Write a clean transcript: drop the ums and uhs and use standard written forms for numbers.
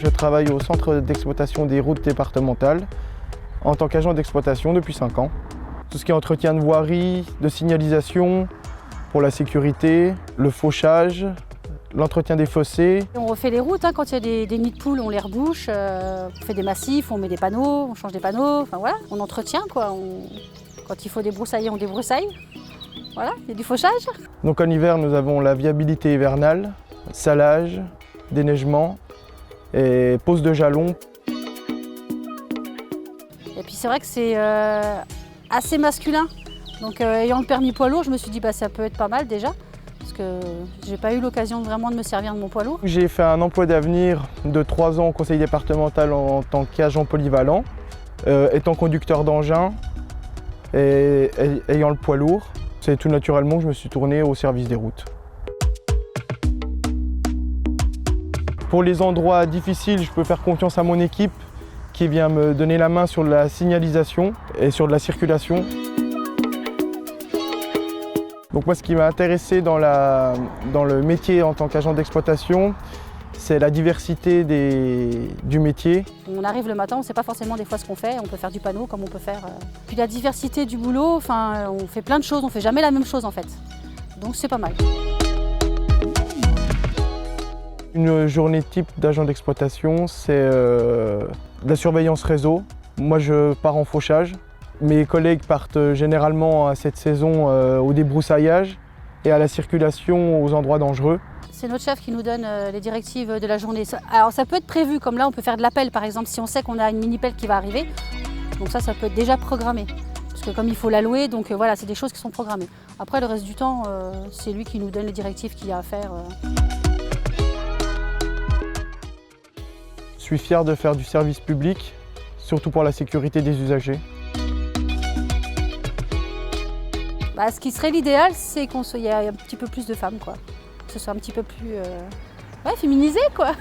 je travaille au centre d'exploitation des routes départementales en tant qu'agent d'exploitation depuis 5 ans. Tout ce qui est entretien de voirie, de signalisation pour la sécurité, le fauchage, l'entretien des fossés. On refait les routes, quand il y a des nids de poules, on les rebouche, on fait des massifs, on met des panneaux, on change des panneaux, enfin voilà, on entretient quoi. Quand il faut débroussailler, on débroussaille. Voilà, il y a du fauchage. Donc en hiver, nous avons la viabilité hivernale, salage, déneigement et pose de jalons. Et puis c'est vrai que c'est assez masculin. Donc ayant le permis poids lourd, je me suis dit ça peut être pas mal déjà. Parce que j'ai pas eu l'occasion vraiment de me servir de mon poids lourd. J'ai fait un emploi d'avenir de 3 ans au conseil départemental en tant qu'agent polyvalent, étant conducteur d'engin et ayant le poids lourd. C'est tout naturellement que je me suis tourné au service des routes. Pour les endroits difficiles, je peux faire confiance à mon équipe qui vient me donner la main sur la signalisation et sur de la circulation. Donc moi, ce qui m'a intéressé dans le métier en tant qu'agent d'exploitation, c'est la diversité du métier. On arrive le matin, on ne sait pas forcément des fois ce qu'on fait. On peut faire du panneau comme on peut faire. Puis la diversité du boulot, on fait plein de choses, on ne fait jamais la même chose en fait. Donc c'est pas mal. Une journée type d'agent d'exploitation, c'est de la surveillance réseau. Moi, je pars en fauchage. Mes collègues partent généralement à cette saison au débroussaillage et à la circulation aux endroits dangereux. C'est notre chef qui nous donne les directives de la journée. Alors ça peut être prévu, comme là on peut faire de l'appel par exemple, si on sait qu'on a une mini-pelle qui va arriver. Donc ça peut être déjà programmé. Parce que comme il faut la louer, donc voilà, c'est des choses qui sont programmées. Après le reste du temps, c'est lui qui nous donne les directives qu'il y a à faire. Je suis fier de faire du service public, surtout pour la sécurité des usagers. Ce qui serait l'idéal, c'est qu'il y ait un petit peu plus de femmes, quoi. Que ce soit un petit peu plus féminisé, quoi.